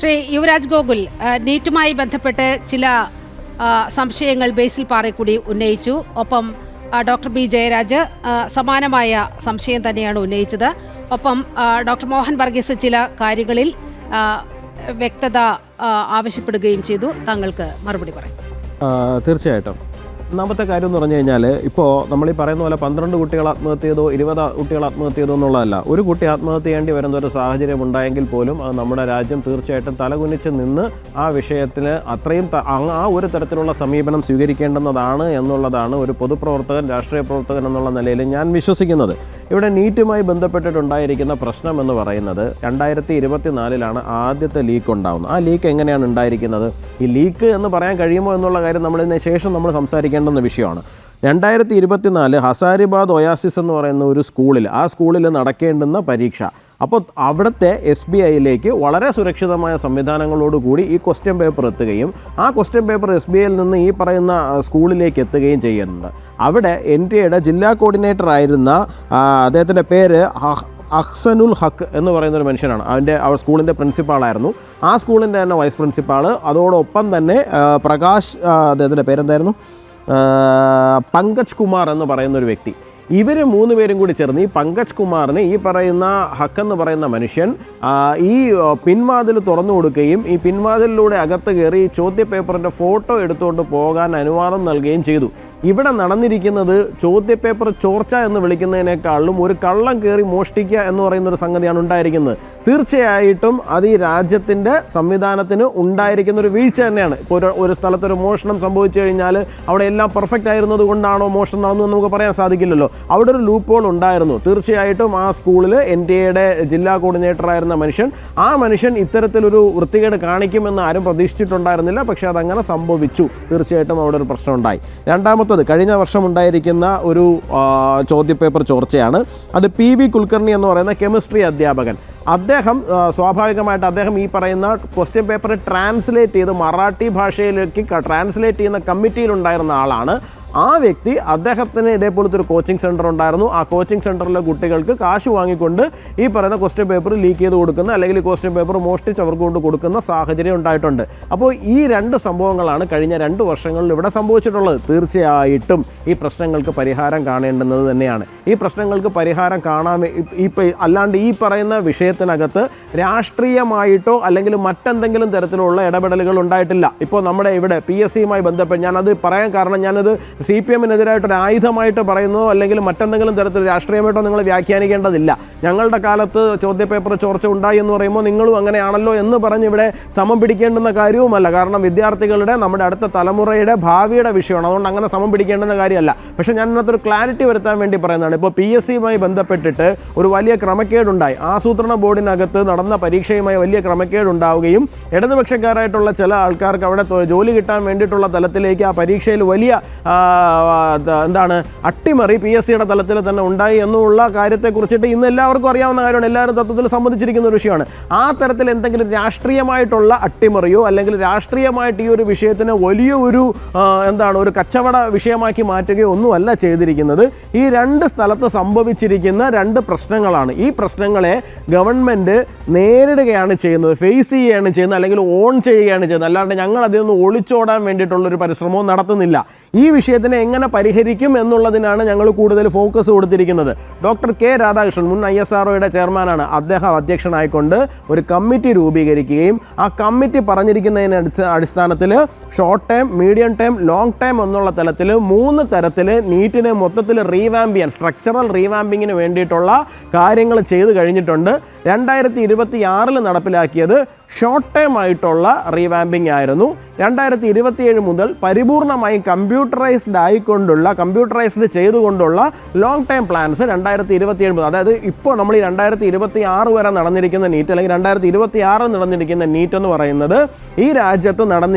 ശ്രീ യുവരാജ് ഗോകുൽ, നീറ്റുമായി ബന്ധപ്പെട്ട് ചില സംശയങ്ങൾ ബേസിൽ പാറേക്കൂടി ഉന്നയിച്ചു. ഒപ്പം ഡോക്ടർ ബി ജയരാജ് സമാനമായ സംശയം തന്നെയാണ് ഉന്നയിച്ചത്. ഒപ്പം ഡോക്ടർ മോഹൻ വർഗീസ് ചില കാര്യങ്ങളിൽ വ്യക്തത ആവശ്യപ്പെടുകയും ചെയ്തു. താങ്കൾക്ക് മറുപടി പറയും. തീർച്ചയായിട്ടും. ഒന്നാമത്തെ കാര്യം എന്ന് പറഞ്ഞു കഴിഞ്ഞാൽ, ഇപ്പോൾ നമ്മൾ ഈ പറയുന്ന പോലെ 12 കുട്ടികൾ ആത്മഹത്യ ചെയ്തോ 20 കുട്ടികൾ ആത്മഹത്യ ചെയ്തോ എന്നുള്ളതല്ല. ഒരു കുട്ടി ആത്മഹത്യ ചെയ്യേണ്ടി വരുന്ന ഒരു സാഹചര്യം ഉണ്ടായെങ്കിൽ പോലും അത് നമ്മുടെ രാജ്യം തീർച്ചയായിട്ടും തലകുനിച്ച് നിന്ന് ആ വിഷയത്തിന് അത്രയും ആ ഒരു തരത്തിലുള്ള സമീപനം സ്വീകരിക്കേണ്ടുന്നതാണ് എന്നുള്ളതാണ് ഒരു പൊതുപ്രവർത്തകൻ, രാഷ്ട്രീയ പ്രവർത്തകൻ എന്നുള്ള നിലയിൽ ഞാൻ വിശ്വസിക്കുന്നത്. ഇവിടെ നീറ്റുമായി ബന്ധപ്പെട്ടിട്ടുണ്ടായിരിക്കുന്ന പ്രശ്നം എന്ന് പറയുന്നത് 2024 ആദ്യത്തെ ലീക്ക് ഉണ്ടാകുന്നത്. ആ ലീക്ക് എങ്ങനെയാണ് ഉണ്ടായിരിക്കുന്നത്? ഈ ലീക്ക് എന്ന് പറയാൻ കഴിയുമോ എന്നുള്ള കാര്യം നമ്മളിതിന് ശേഷം നമ്മൾ സംസാരിക്കേണ്ടുന്ന വിഷയമാണ്. 2024 ഹസാരിബാദ് ഒയാസിസ് എന്ന് പറയുന്ന ഒരു സ്കൂളിൽ, ആ സ്കൂളിൽ നടക്കേണ്ടുന്ന പരീക്ഷ. അപ്പോൾ അവിടുത്തെ SBIയിലേക്ക് വളരെ സുരക്ഷിതമായ സംവിധാനങ്ങളോടുകൂടി ഈ ക്വസ്റ്റ്യൻ പേപ്പർ എത്തുകയും ആ ക്വസ്റ്റ്യൻ പേപ്പർ SBIയിൽ നിന്ന് ഈ പറയുന്ന സ്കൂളിലേക്ക് എത്തുകയും ചെയ്യുന്നുണ്ട്. അവിടെ NTA ജില്ലാ കോർഡിനേറ്റർ ആയിരുന്ന അദ്ദേഹത്തിൻ്റെ പേര് അഹ്സനുൽ ഹക്ക് എന്ന് പറയുന്നൊരു മനുഷ്യനാണ്. അവർ സ്കൂളിൻ്റെ പ്രിൻസിപ്പാളായിരുന്നു. ആ സ്കൂളിൻ്റെ തന്നെ വൈസ് പ്രിൻസിപ്പാൾ, അതോടൊപ്പം തന്നെ പ്രകാശ്, അദ്ദേഹത്തിൻ്റെ പേരെന്തായിരുന്നു, പങ്കജ് കുമാർ എന്ന് പറയുന്നൊരു വ്യക്തി. ഇവർ 3 പേരും കൂടി ചേർന്ന് ഈ പങ്കജ് കുമാറിന് ഈ പറയുന്ന ഹക്ക് എന്ന് പറയുന്ന മനുഷ്യൻ ഈ പിൻവാതിൽ തുറന്നു കൊടുക്കുകയും ഈ പിൻവാതിലിലൂടെ അകത്ത് കയറി ചോദ്യപേപ്പറിൻ്റെ ഫോട്ടോ എടുത്തുകൊണ്ട് പോകാൻ അനുവാദം നൽകുകയും ചെയ്തു. ഇവിടെ നടന്നിരിക്കുന്നത് ചോദ്യപേപ്പർ ചോർച്ച എന്ന് വിളിക്കുന്നതിനേക്കാളും ഒരു കള്ളം കയറി മോഷ്ടിക്കുക എന്ന് പറയുന്നൊരു സംഗതിയാണ് ഉണ്ടായിരിക്കുന്നത്. തീർച്ചയായിട്ടും അത് ഈ രാജ്യത്തിൻ്റെ സംവിധാനത്തിന് ഉണ്ടായിരിക്കുന്നൊരു വീഴ്ച തന്നെയാണ്. ഇപ്പോൾ ഒരു സ്ഥലത്തൊരു മോഷണം സംഭവിച്ചു കഴിഞ്ഞാൽ അവിടെ എല്ലാം പെർഫെക്റ്റ് ആയിരുന്നത് കൊണ്ടാണോ മോഷണം നടന്നു എന്ന് നമുക്ക് പറയാൻ സാധിക്കില്ലല്ലോ. അവിടെ ഒരു ലൂപ്പ് ഹോൾ ഉണ്ടായിരുന്നു. തീർച്ചയായിട്ടും ആ സ്കൂളിൽ NTA ജില്ലാ കോർഡിനേറ്ററായിരുന്ന ആ മനുഷ്യൻ ഇത്തരത്തിലൊരു വൃത്തികേട് കാണിക്കുമെന്ന് ആരും പ്രതീക്ഷിച്ചിട്ടുണ്ടായിരുന്നില്ല. പക്ഷേ അതങ്ങനെ സംഭവിച്ചു. തീർച്ചയായിട്ടും അവിടെ ഒരു പ്രശ്നം ഉണ്ടായി. രണ്ടാമത്തത്, കഴിഞ്ഞ വർഷം ഉണ്ടായിരിക്കുന്ന ഒരു ചോദ്യപേപ്പർ ചോർച്ചയാണ്. അത് PV കുൽക്കർണി എന്ന് പറയുന്ന കെമിസ്ട്രി അധ്യാപകൻ. അദ്ദേഹം സ്വാഭാവികമായിട്ട് അദ്ദേഹം ഈ പറയുന്ന ക്വസ്റ്റ്യൻ പേപ്പർ ട്രാൻസ്ലേറ്റ് ചെയ്ത് മറാഠി ഭാഷയിലേക്ക് ട്രാൻസ്ലേറ്റ് ചെയ്യുന്ന കമ്മിറ്റിയിലുണ്ടായിരുന്ന ആളാണ്. ആ വ്യക്തി, അദ്ദേഹത്തിന് ഇതേപോലത്തെ ഒരു കോച്ചിങ് സെൻറ്റർ ഉണ്ടായിരുന്നു. ആ കോച്ചിങ് സെൻറ്ററിലെ കുട്ടികൾക്ക് കാശ് വാങ്ങിക്കൊണ്ട് ഈ പറയുന്ന ക്വസ്റ്റ്യൻ പേപ്പർ ലീക്ക് ചെയ്ത് കൊടുക്കുന്ന, അല്ലെങ്കിൽ ക്വസ്റ്റ്യൻ പേപ്പർ മോഷ്ടിച്ച് അവർക്ക് കൊണ്ട് കൊടുക്കുന്ന സാഹചര്യം ഉണ്ടായിട്ടുണ്ട്. അപ്പോൾ ഈ 2 സംഭവങ്ങളാണ് കഴിഞ്ഞ 2 വർഷങ്ങളിൽ ഇവിടെ സംഭവിച്ചിട്ടുള്ളത്. തീർച്ചയായിട്ടും ഈ പ്രശ്നങ്ങൾക്ക് പരിഹാരം കാണേണ്ടുന്നത് തന്നെയാണ്. ഈ പ്രശ്നങ്ങൾക്ക് പരിഹാരം അല്ലാണ്ട് ഈ പറയുന്ന വിഷയത്തിനകത്ത് രാഷ്ട്രീയമായിട്ടോ അല്ലെങ്കിൽ മറ്റെന്തെങ്കിലും തരത്തിലുള്ള ഇടപെടലുകൾ ഉണ്ടായിട്ടില്ല. ഇപ്പോൾ നമ്മുടെ ഇവിടെ PSCയുമായി ബന്ധപ്പെട്ട് ഞാനത് പറയാൻ കാരണം, ഞാനത് CPMനെതിരായിട്ടൊരു ആയുധമായിട്ട് പറയുന്നതോ അല്ലെങ്കിൽ മറ്റെന്തെങ്കിലും തരത്തിൽ രാഷ്ട്രീയമായിട്ടോ നിങ്ങൾ വ്യാഖ്യാനിക്കേണ്ടതില്ല. ഞങ്ങളുടെ കാലത്ത് ചോദ്യപേപ്പർ ചോർച്ച ഉണ്ടായി എന്ന് പറയുമ്പോൾ നിങ്ങളും അങ്ങനെയാണല്ലോ എന്ന് പറഞ്ഞ് ഇവിടെ സമം പിടിക്കേണ്ടുന്ന കാര്യവുമല്ല. കാരണം വിദ്യാർത്ഥികളുടെ, നമ്മുടെ അടുത്ത തലമുറയുടെ ഭാവിയുടെ വിഷയമാണ്. അതുകൊണ്ട് അങ്ങനെ സമം പിടിക്കേണ്ടുന്ന കാര്യമല്ല. പക്ഷേ ഞാൻ ഇതിനകത്തൊരു ക്ലാരിറ്റി വരുത്താൻ വേണ്ടി പറയുന്നതാണ്. ഇപ്പോൾ PSCയുമായി ബന്ധപ്പെട്ടിട്ട് ഒരു വലിയ ക്രമക്കേടുണ്ടായി. ആസൂത്രണ ബോർഡിനകത്ത് നടന്ന പരീക്ഷയുമായി വലിയ ക്രമക്കേടുണ്ടാവുകയും ഇടതുപക്ഷക്കാരായിട്ടുള്ള ചില ആൾക്കാർക്ക് അവിടെ ജോലി കിട്ടാൻ വേണ്ടിയിട്ടുള്ള തലത്തിലേക്ക് ആ പരീക്ഷയിൽ വലിയ അട്ടിമറി PSCയുടെ തലത്തിൽ തന്നെ ഉണ്ടായി എന്നുള്ള കാര്യത്തെക്കുറിച്ചിട്ട് ഇന്ന് എല്ലാവർക്കും അറിയാവുന്ന കാര്യമാണ്. എല്ലാവരും തത്വത്തിൽ സമ്മതിച്ചിരിക്കുന്ന ഒരു വിഷയമാണ്. ആ തരത്തിൽ എന്തെങ്കിലും രാഷ്ട്രീയമായിട്ടുള്ള അട്ടിമറിയോ അല്ലെങ്കിൽ രാഷ്ട്രീയമായിട്ട് ഈ ഒരു വിഷയത്തിന് വലിയ ഒരു ഒരു കച്ചവട വിഷയമാക്കി മാറ്റുകയോ ഒന്നുമല്ല ചെയ്തിരിക്കുന്നത്. ഈ 2 സ്ഥലത്ത് സംഭവിച്ചിരിക്കുന്ന 2 പ്രശ്നങ്ങളാണ്. ഈ പ്രശ്നങ്ങളെ ഗവൺമെൻറ് നേരിടുകയാണ് ചെയ്യുന്നത്, ഫേസ് ചെയ്യുകയാണ് ചെയ്യുന്നത്, അല്ലെങ്കിൽ ഓൺ ചെയ്യുകയാണ് ചെയ്യുന്നത്. അല്ലാണ്ട് ഞങ്ങൾ അതിൽ നിന്ന് ഒളിച്ചോടാൻ വേണ്ടിയിട്ടുള്ളൊരു പരിശ്രമവും നടത്തുന്നില്ല. ഈ വിഷയത്തിനെ എങ്ങനെ പരിഹരിക്കും എന്നുള്ളതിനാണ് ഞങ്ങൾ കൂടുതൽ ഫോക്കസ് കൊടുത്തിരിക്കുന്നത്. ഡോക്ടർ K രാധാകൃഷ്ണൻ, മുൻ ISROയുടെ ചെയർമാനാണ്. അദ്ദേഹം അധ്യക്ഷനായിക്കൊണ്ട് ഒരു കമ്മിറ്റി രൂപീകരിക്കുകയും ആ കമ്മിറ്റി പറഞ്ഞിരിക്കുന്നതിന് അടിസ്ഥാനത്തിൽ short time, medium time, long time എന്നുള്ള തലത്തിൽ 3 തരത്തിൽ നീറ്റിനെ മൊത്തത്തിൽ റീവാമ്പ് ചെയ്യാൻ, സ്ട്രക്ചറൽ റീവാമ്പിങ്ങിന് വേണ്ടിയിട്ടുള്ള കാര്യങ്ങൾ ചെയ്തു കഴിഞ്ഞിട്ടുണ്ട്. 2026 നടപ്പിലാക്കിയത് ഷോർട്ട് ടൈം ആയിട്ടുള്ള റീവാമ്പിംഗ് ആയിരുന്നു. 2027 മുതൽ പരിപൂർണമായും കമ്പ്യൂട്ടറൈസ്ഡ് ചെയ്തുകൊണ്ടുള്ള ലോങ് ടൈം പ്ലാൻസ് 2027 മുതൽ, അതായത് ഇപ്പോൾ നമ്മൾ ഈ 2026 വരെ നടന്നിരിക്കുന്ന നീറ്റ്, അല്ലെങ്കിൽ 2026 നടന്നിരിക്കുന്ന നീറ്റ് എന്ന് പറയുന്നത് ഈ രാജ്യത്ത്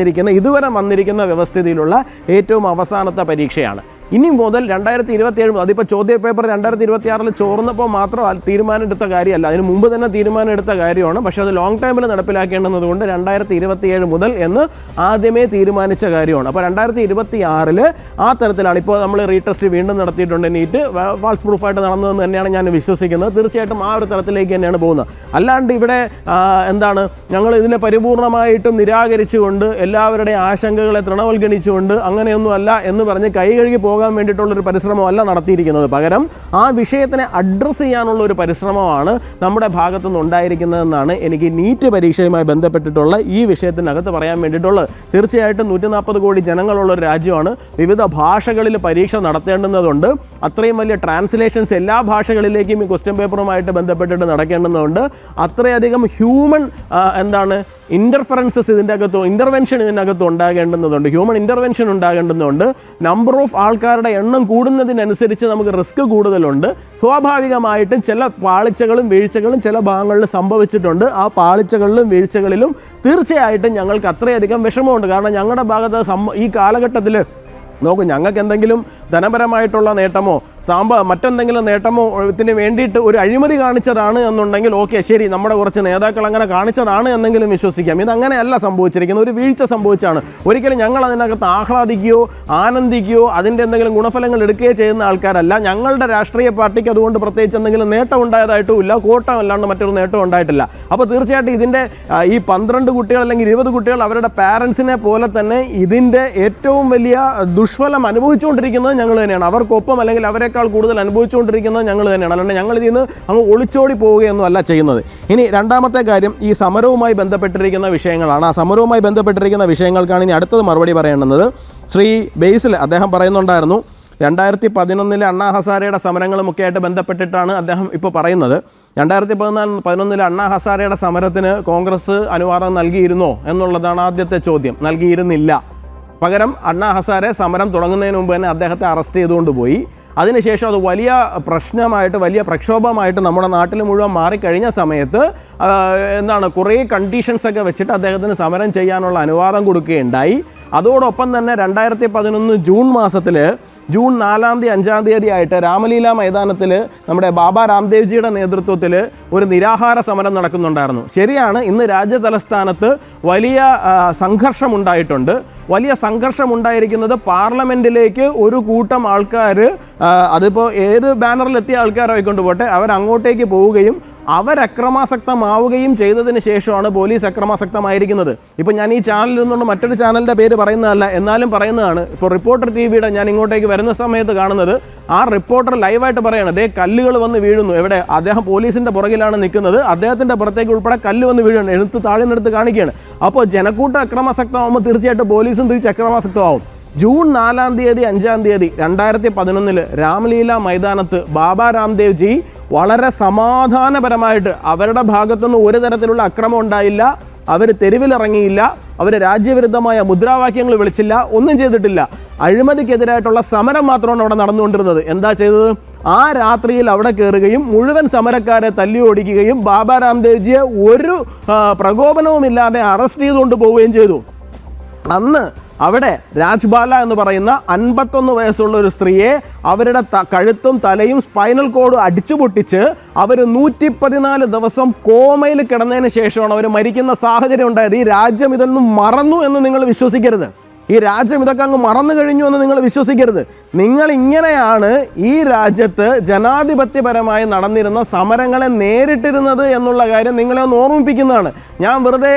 ഇതുവരെ വന്നിരിക്കുന്ന വ്യവസ്ഥിതിയിലുള്ള ഏറ്റവും അവസാനത്തെ പരീക്ഷയാണ്. ഇനി മുതൽ 2027 അതിപ്പോൾ ചോദ്യ പേപ്പർ 2026 ചോർന്നപ്പോൾ മാത്രം തീരുമാനം എടുത്ത കാര്യമല്ല, അതിന് മുമ്പ് തന്നെ തീരുമാനം എടുത്ത കാര്യമാണ്. പക്ഷേ അത് ലോങ് ടൈമിൽ നടപ്പിലാക്കേണ്ടത് കൊണ്ട് 2027 മുതൽ എന്ന് ആദ്യമേ തീരുമാനിച്ച കാര്യമാണ്. അപ്പോൾ 2026 ആ തരത്തിലാണ് ഇപ്പോൾ നമ്മൾ റീടെസ്റ്റ് വീണ്ടും നടത്തിയിട്ടുണ്ട്. നീറ്റ് ഫാൾസ് പ്രൂഫായിട്ട് നടന്നതെന്ന് തന്നെയാണ് ഞാൻ വിശ്വസിക്കുന്നത്. തീർച്ചയായിട്ടും ആ ഒരു തരത്തിലേക്ക് തന്നെയാണ് പോകുന്നത്. അല്ലാണ്ട് ഇവിടെ ഞങ്ങൾ ഇതിനെ പരിപൂർണമായിട്ടും നിരാകരിച്ചുകൊണ്ട് എല്ലാവരുടെയും ആശങ്കകളെ തൃണവൽഗണിച്ചുകൊണ്ട് അങ്ങനെയൊന്നുമല്ല എന്ന് പറഞ്ഞ് കൈ കഴുകി പോകാൻ വേണ്ടിയിട്ടുള്ളൊരു പരിശ്രമമല്ല നടത്തിയിരിക്കുന്നത്. പകരം ആ വിഷയത്തിനെ അഡ്രസ്സ് ചെയ്യാനുള്ള ഒരു പരിശ്രമമാണ് നമ്മുടെ ഭാഗത്തുനിന്ന് ഉണ്ടായിരിക്കുന്നതെന്നാണ് എനിക്ക് നീറ്റ് പരീക്ഷയുമായി ബന്ധപ്പെട്ടിട്ടുള്ള ഈ വിഷയത്തിനകത്ത് പറയാൻ വേണ്ടിയിട്ടുള്ളത്. തീർച്ചയായിട്ടും 140 കോടി ജനങ്ങളുള്ള ഒരു രാജ്യമാണ്. വിവിധ ഭാഷകളിൽ പരീക്ഷ നടത്തേണ്ടുന്നതുണ്ട്. അത്രയും വലിയ ട്രാൻസ്ലേഷൻസ് എല്ലാ ഭാഷകളിലേക്കും ഈ ക്വസ്റ്റ്യൻ പേപ്പറുമായിട്ട് ബന്ധപ്പെട്ടിട്ട് നടക്കേണ്ടതുണ്ട്. അത്രയധികം ഹ്യൂമൻ ഇൻ്റർവെൻഷൻ ഇതിനകത്ത് ഉണ്ടാകേണ്ടതുണ്ട്. ഹ്യൂമൻ ഇൻ്റർവെൻഷൻ ഉണ്ടാകേണ്ടതുണ്ട്. നമ്പർ ഓഫ് ആൾക്കാരുടെ എണ്ണം കൂടുന്നതിനനുസരിച്ച് നമുക്ക് റിസ്ക് കൂടുതലുണ്ട്. സ്വാഭാവികമായിട്ടും ചില പാളിച്ചകളും വീഴ്ചകളും ചില ഭാഗങ്ങളിൽ സംഭവിച്ചിട്ടുണ്ട്. ആ പാളിച്ചകളിലും വീഴ്ചകളിലും തീർച്ചയായിട്ടും ഞങ്ങൾക്ക് അത്രയധികം വിഷമമുണ്ട്. കാരണം ഞങ്ങളുടെ ഭാഗത്ത് ഈ കാലഘട്ടത്തിൽ നോക്കൂ, ഞങ്ങൾക്ക് എന്തെങ്കിലും ധനപരമായിട്ടുള്ള നേട്ടമോ മറ്റെന്തെങ്കിലും നേട്ടമോ ഇതിന് വേണ്ടിയിട്ട് ഒരു അഴിമതി കാണിച്ചതാണ് എന്നുണ്ടെങ്കിൽ ഓക്കെ, ശരി, നമ്മുടെ കുറച്ച് നേതാക്കൾ അങ്ങനെ കാണിച്ചതാണ് എന്നെങ്കിലും വിശ്വസിക്കാം. ഇതങ്ങനെയല്ല സംഭവിച്ചിരിക്കുന്നത്. ഒരു വീഴ്ച സംഭവിച്ചാണ്. ഒരിക്കലും ഞങ്ങൾ അതിനകത്ത് ആഹ്ലാദിക്കുകയോ ആനന്ദിക്കുകയോ അതിൻ്റെ എന്തെങ്കിലും ഗുണഫലങ്ങൾ എടുക്കുകയോ ചെയ്യുന്ന ആൾക്കാരല്ല. ഞങ്ങളുടെ രാഷ്ട്രീയ പാർട്ടിക്ക് അതുകൊണ്ട് പ്രത്യേകിച്ച് എന്തെങ്കിലും നേട്ടം ഉണ്ടായതായിട്ടും ഇല്ല, കോട്ടം അല്ലാണ്ട് മറ്റൊരു നേട്ടം ഉണ്ടായിട്ടില്ല. അപ്പോൾ തീർച്ചയായിട്ടും ഇതിൻ്റെ ഈ 12 കുട്ടികൾ അല്ലെങ്കിൽ 20 കുട്ടികൾ അവരുടെ പാരൻസിനെ പോലെ തന്നെ ഇതിൻ്റെ ഏറ്റവും വലിയ ദുഷ്ഫലം അനുഭവിച്ചുകൊണ്ടിരിക്കുന്നത് ഞങ്ങൾ തന്നെയാണ്. അവർക്കൊപ്പം അല്ലെങ്കിൽ അവരെക്കാൾ കൂടുതൽ അനുഭവിച്ചുകൊണ്ടിരിക്കുന്നത് ഞങ്ങൾ തന്നെയാണ്. അല്ലാണ്ട് ഞങ്ങൾ ഇതിൽ നിന്ന് അങ്ങ് ഒളിച്ചോടി പോവുകയൊന്നും അല്ല ചെയ്യുന്നത്. ഇനി രണ്ടാമത്തെ കാര്യം ഈ സമരവുമായി ബന്ധപ്പെട്ടിരിക്കുന്ന വിഷയങ്ങളാണ്. ആ സമരവുമായി ബന്ധപ്പെട്ടിരിക്കുന്ന വിഷയങ്ങൾക്കാണ് ഇനി അടുത്തത് മറുപടി പറയേണ്ടുന്നത്. ശ്രീ ബേസിൽ അദ്ദേഹം പറയുന്നുണ്ടായിരുന്നു 2011 അണ്ണാ ഹസാരയുടെ സമരങ്ങളുമൊക്കെ ആയിട്ട് ബന്ധപ്പെട്ടിട്ടാണ് അദ്ദേഹം ഇപ്പോൾ പറയുന്നത്. 2011 അണ്ണാ ഹസാരയുടെ സമരത്തിന് കോൺഗ്രസ് അനുവാദം നൽകിയിരുന്നോ എന്നുള്ളതാണ് ആദ്യത്തെ ചോദ്യം. നൽകിയിരുന്നില്ല. പകരം അണ്ണാ ഹസാരെ സമരം തുടങ്ങുന്നതിന് മുമ്പ് തന്നെ അദ്ദേഹത്തെ അറസ്റ്റ് ചെയ്തുകൊണ്ട് പോയി. അതിനുശേഷം അത് വലിയ പ്രശ്നമായിട്ട് വലിയ പ്രക്ഷോഭമായിട്ട് നമ്മുടെ നാട്ടിൽ മുഴുവൻ മാറിക്കഴിഞ്ഞ സമയത്ത് കുറേ കണ്ടീഷൻസൊക്കെ വെച്ചിട്ട് അദ്ദേഹത്തിന് സമരം ചെയ്യാനുള്ള അനുവാദം കൊടുക്കുകയുണ്ടായി. അതോടൊപ്പം തന്നെ 2011 ജൂൺ മാസത്തിൽ ജൂൺ 4-ാം തീയതി 5-ാം തീയതി ആയിട്ട് രാമലീല മൈതാനത്തിൽ നമ്മുടെ ബാബ രാംദേവ്ജിയുടെ നേതൃത്വത്തിൽ ഒരു നിരാഹാര സമരം നടക്കുന്നുണ്ടായിരുന്നു. ശരിയാണ്, ഇന്ന് രാജ്യതലസ്ഥാനത്ത് വലിയ സംഘർഷമുണ്ടായിട്ടുണ്ട്. വലിയ സംഘർഷമുണ്ടായിരിക്കുന്നത് പാർലമെൻറ്റിലേക്ക് ഒരു കൂട്ടം ആൾക്കാർ, അതിപ്പോൾ ഏത് ബാനറിലെത്തിയ ആൾക്കാരായിക്കൊണ്ട് പോട്ടെ, അവരങ്ങോട്ടേക്ക് പോവുകയും അവരക്രമാസക്തമാവുകയും ചെയ്തതിന് ശേഷമാണ് പോലീസ് അക്രമാസക്തമായിരിക്കുന്നത്. ഇപ്പോൾ ഞാൻ ഈ ചാനലിൽ നിന്നുകൊണ്ട് മറ്റൊരു ചാനലിൻ്റെ പേര് പറയുന്നതല്ല, എന്നാലും പറയുന്നതാണ്. ഇപ്പോൾ റിപ്പോർട്ടർ TV-യുടെ ഞാൻ ഇങ്ങോട്ടേക്ക് വരുന്ന സമയത്ത് കാണുന്നത്, ആ റിപ്പോർട്ടർ ലൈവായിട്ട് പറയുകയാണ്, ദേ കല്ലുകൾ വന്ന് വീഴുന്നു. എവിടെ? അദ്ദേഹം പോലീസിൻ്റെ പുറകിലാണ് നിൽക്കുന്നത്. അദ്ദേഹത്തിൻ്റെ പുറത്തേക്ക് ഉൾപ്പെടെ കല്ല് വന്ന് വീഴുകയാണ്. താഴെന്നെടുത്ത് കാണിക്കുകയാണ്. അപ്പോൾ ജനക്കൂട്ടം അക്രമാസക്തമാകുമ്പോൾ തീർച്ചയായിട്ടും പോലീസും തിരിച്ച് അക്രമാസക്തമാവും. ജൂൺ 4-ാം തീയതി 5-ാം തീയതി 2011 രാംലീല മൈതാനത്ത് ബാബ രാംദേവ് ജി വളരെ സമാധാനപരമായിട്ട്, അവരുടെ ഭാഗത്തുനിന്ന് ഒരു തരത്തിലുള്ള അക്രമം ഉണ്ടായില്ല. അവർ തെരുവിലിറങ്ങിയില്ല, അവർ രാജ്യവിരുദ്ധമായ മുദ്രാവാക്യങ്ങൾ വിളിച്ചില്ല, ഒന്നും ചെയ്തിട്ടില്ല. അഴിമതിക്കെതിരായിട്ടുള്ള സമരം മാത്രമാണ് അവിടെ നടന്നുകൊണ്ടിരുന്നത്. എന്താ ചെയ്തത്? ആ രാത്രിയിൽ അവിടെ കയറുകയും മുഴുവൻ സമരക്കാരെ തല്ലി ഓടിക്കുകയും ബാബ രാംദേവ് ജിയെ ഒരു പ്രകോപനവുമില്ലാതെ അറസ്റ്റ് ചെയ്തുകൊണ്ട് പോവുകയും ചെയ്തു. അന്ന് അവിടെ രാജ്ബാല എന്ന് പറയുന്ന 51 വയസ്സുള്ള ഒരു സ്ത്രീയെ അവരുടെ കഴുത്തും തലയും സ്പൈനൽ കോഡ് അടിച്ചു പൊട്ടിച്ച് അവർ 114 ദിവസം കോമയിൽ കിടന്നതിന് ശേഷമാണ് അവർ മരിക്കുന്ന സാഹചര്യം ഉണ്ടായത്. ഈ രാജ്യം ഇതൊന്നും മറന്നു എന്ന് നിങ്ങൾ വിശ്വസിക്കരുത്. ഈ രാജ്യം ഇതൊക്കെ അങ്ങ് മറന്നു കഴിഞ്ഞു എന്ന് നിങ്ങൾ വിശ്വസിക്കരുത്. നിങ്ങൾ ഇങ്ങനെയാണ് ഈ രാജ്യത്ത് ജനാധിപത്യപരമായി നടന്നിരുന്ന സമരങ്ങളെ നേരിട്ടിരുന്നത് എന്നുള്ള കാര്യം നിങ്ങളെ ഒന്ന് ഓർമ്മിപ്പിക്കുന്നതാണ്. ഞാൻ വെറുതെ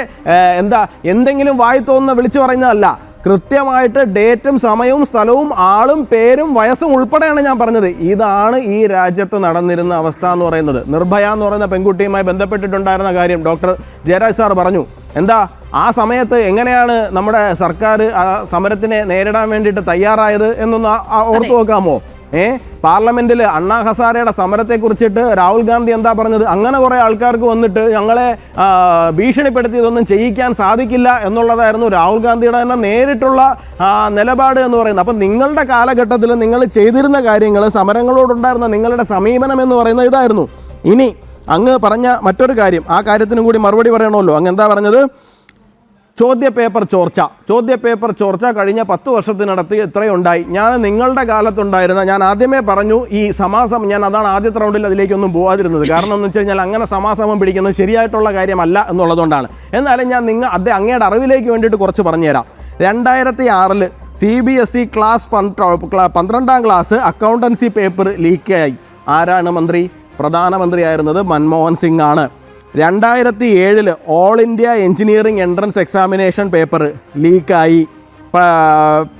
എന്തെങ്കിലും വായി തോന്നുന്ന വിളിച്ചു പറയുന്നതല്ല. കൃത്യമായിട്ട് ഡേറ്റും സമയവും സ്ഥലവും ആളും പേരും വയസ്സും ഉൾപ്പെടെയാണ് ഞാൻ പറഞ്ഞത്. ഇതാണ് ഈ രാജ്യത്ത് നടന്നിരുന്ന അവസ്ഥ എന്ന് പറയുന്നത്. നിർഭയ എന്ന് പറയുന്ന പെൺകുട്ടിയുമായി ബന്ധപ്പെട്ടിട്ടുണ്ടായിരുന്ന കാര്യം ഡോക്ടർ ജയരാജ് സാർ പറഞ്ഞു. ആ സമയത്ത് എങ്ങനെയാണ് നമ്മുടെ സർക്കാർ ആ സമരത്തിനെ നേരിടാൻ വേണ്ടിയിട്ട് തയ്യാറായത് എന്നൊന്ന് ഓർത്തു നോക്കാമോ? പാർലമെൻറ്റിൽ അണ്ണാ ഹസാരയുടെ സമരത്തെക്കുറിച്ചിട്ട് രാഹുൽ ഗാന്ധി എന്താ പറഞ്ഞത്? അങ്ങനെ കുറേ ആൾക്കാർക്ക് വന്നിട്ട് ഞങ്ങളെ ഭീഷണിപ്പെടുത്തിയതൊന്നും ചെയ്യിക്കാൻ സാധിക്കില്ല എന്നുള്ളതായിരുന്നു രാഹുൽ ഗാന്ധിയുടെ തന്നെ നേരിട്ടുള്ള നിലപാട് എന്ന് പറയുന്നത്. അപ്പം നിങ്ങളുടെ കാലഘട്ടത്തിൽ നിങ്ങൾ ചെയ്തിരുന്ന കാര്യങ്ങൾ, സമരങ്ങളോടുണ്ടായിരുന്ന നിങ്ങളുടെ സമീപനം എന്ന് പറയുന്നത് ഇതായിരുന്നു. ഇനി അങ്ങ് പറഞ്ഞ മറ്റൊരു കാര്യം, ആ കാര്യത്തിനും കൂടി മറുപടി പറയണമല്ലോ. അങ്ങ് എന്താ പറഞ്ഞത്? ചോദ്യപേപ്പർ ചോർച്ച കഴിഞ്ഞ 10 വർഷത്തിനടുത്ത് ഇത്രയുണ്ടായി. ഞാൻ നിങ്ങളുടെ കാലത്തുണ്ടായിരുന്ന, ഞാൻ ആദ്യമേ പറഞ്ഞു ഈ സമാസം, ഞാൻ അതാണ് ആദ്യത്തെ റൗണ്ടിൽ അതിലേക്കൊന്നും പോകാതിരുന്നത്. കാരണം എന്ന് വെച്ച് കഴിഞ്ഞാൽ അങ്ങനെ സമാസമം പിടിക്കുന്നത് ശരിയായിട്ടുള്ള കാര്യമല്ല എന്നുള്ളതുകൊണ്ടാണ്. എന്നാലും ഞാൻ അങ്ങയുടെ അറിവിലേക്ക് വേണ്ടിയിട്ട് കുറച്ച് പറഞ്ഞുതരാം. 2006 CBSE ക്ലാസ് 12ാം ക്ലാസ് അക്കൗണ്ടൻസി പേപ്പർ ലീക്കായി. ആരാണ് മന്ത്രി? പ്രധാനമന്ത്രിയായിരുന്നത് മൻമോഹൻ സിംഗ് ആണ്. 2007 all India engineering entrance examination paper ലീക്കായി.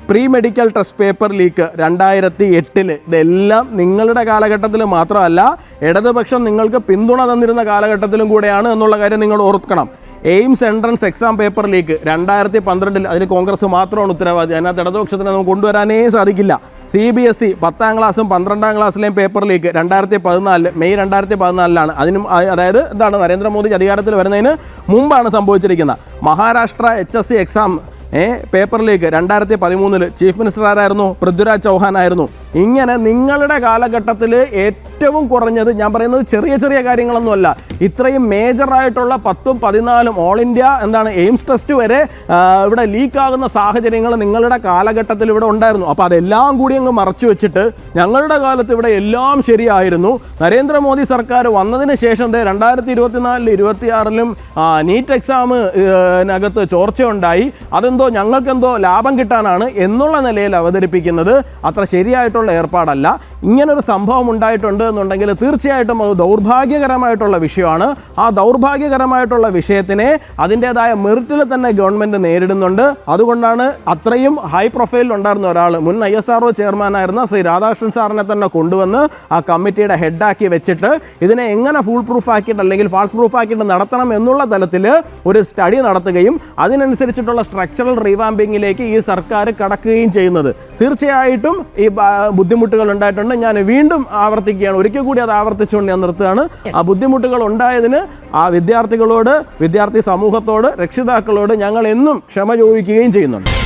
Pre medical test paper leak 2008. ഇതെല്ലാം നിങ്ങളുടെ കാലഘട്ടത്തിൽ മാത്രമല്ല, ഇടതുപക്ഷം നിങ്ങൾക്ക് പിന്തുണ തന്നിരുന്ന കാലഘട്ടത്തിലും കൂടെയാണ് എന്നുള്ള കാര്യം നിങ്ങൾ ഓർക്കണം. AIIMS entrance exam paper leak 2012. അതിന് കോൺഗ്രസ് മാത്രമാണ് ഉത്തരവാദി. അതിനകത്ത് ഇടതുപക്ഷത്തിന് നമുക്ക് കൊണ്ടുവരാനേ സാധിക്കില്ല. CBSE 10ാം ക്ലാസ്സും 12ാം ക്ലാസ്സിലെയും പേപ്പർ ലീക്ക് 2014 മെയ് 2014 അതിനും, അതായത് എന്താണ്, നരേന്ദ്രമോദി അധികാരത്തിൽ വരുന്നതിന് മുമ്പാണ് സംഭവിച്ചിരിക്കുന്നത്. Maharashtra HSC exam paper leak 2013. Chief minister ആരായിരുന്നു? പൃഥ്വിരാജ് ചൗഹാൻ ആയിരുന്നു. ഇങ്ങനെ നിങ്ങളുടെ കാലഘട്ടത്തിൽ ഏറ്റവും കുറഞ്ഞത്, ഞാൻ പറയുന്നത് ചെറിയ ചെറിയ കാര്യങ്ങളൊന്നുമല്ല, ഇത്രയും മേജറായിട്ടുള്ള 10ഉം 14ഉം ഓൾ ഇന്ത്യ എയിംസ് ടെസ്റ്റ് വരെ ഇവിടെ ലീക്കാകുന്ന സാഹചര്യങ്ങൾ നിങ്ങളുടെ കാലഘട്ടത്തിൽ ഇവിടെ ഉണ്ടായിരുന്നു. അപ്പോൾ അതെല്ലാം കൂടി അങ്ങ് മറച്ചു വെച്ചിട്ട് ഞങ്ങളുടെ കാലത്ത് ഇവിടെ എല്ലാം ശരിയായിരുന്നു, നരേന്ദ്രമോദി സർക്കാർ വന്നതിന് ശേഷം 2024, 2026 നീറ്റ് എക്സാമിനകത്ത് ചോർച്ചയുണ്ടായി, അതെന്തോ ഞങ്ങൾക്കെന്തോ ലാഭം കിട്ടാനാണ് എന്നുള്ള നിലയിൽ അവതരിപ്പിക്കുന്നത് അത്ര ശരിയായിട്ടുള്ള ഏർപ്പാടല്ല. ഇങ്ങനൊരു സംഭവം ഉണ്ടായിട്ടുണ്ട് എന്നുണ്ടെങ്കിൽ തീർച്ചയായിട്ടും അത് ദൗർഭാഗ്യകരമായിട്ടുള്ള വിഷയമാണ്. ആ ദൗർഭാഗ്യകരമായിട്ടുള്ള വിഷയത്തിനെ അതിൻ്റേതായ മെറിറ്റിൽ തന്നെ ഗവൺമെൻറ് നേരിടുന്നുണ്ട്. അതുകൊണ്ടാണ് അത്രയും ഹൈ പ്രൊഫൈലിൽ ഉണ്ടായിരുന്ന ഒരാൾ, മുൻ ISRO ചെയർമാനായിരുന്ന ശ്രീ രാധാകൃഷ്ണൻ സാറിനെ തന്നെ കൊണ്ടുവന്ന് ആ കമ്മിറ്റിയുടെ ഹെഡാക്കി വെച്ചിട്ട് ഇതിനെ എങ്ങനെ ഫുൾ പ്രൂഫ് ആക്കിയിട്ട് അല്ലെങ്കിൽ ഫാൾസ് പ്രൂഫ് ആക്കിയിട്ട് നടത്തണം എന്നുള്ള തലത്തിൽ ഒരു സ്റ്റഡി നടത്തുകയും അതിനനുസരിച്ചിട്ടുള്ള സ്ട്രക്ചറൽ റീവാമ്പിങ്ങിലേക്ക് ഈ സർക്കാർ കടക്കുകയും ചെയ്യുന്നത്. തീർച്ചയായിട്ടും ഈ ബുദ്ധിമുട്ടുകൾ ഉണ്ടായിട്ടുണ്ട്. ഞാൻ വീണ്ടും ആവർത്തിക്കുകയാണ്, ഒരിക്കൽ കൂടി അത് ആവർത്തിച്ചുകൊണ്ട് ഞാൻ നിർത്തുകയാണ്. ആ ബുദ്ധിമുട്ടുകൾ ഉണ്ടായതിന് ആ വിദ്യാർത്ഥികളോട്, വിദ്യാർത്ഥി സമൂഹത്തോട്, രക്ഷിതാക്കളോട് ഞങ്ങൾ എന്നും ക്ഷമ ചോദിക്കുകയും ചെയ്യുന്നുണ്ട്.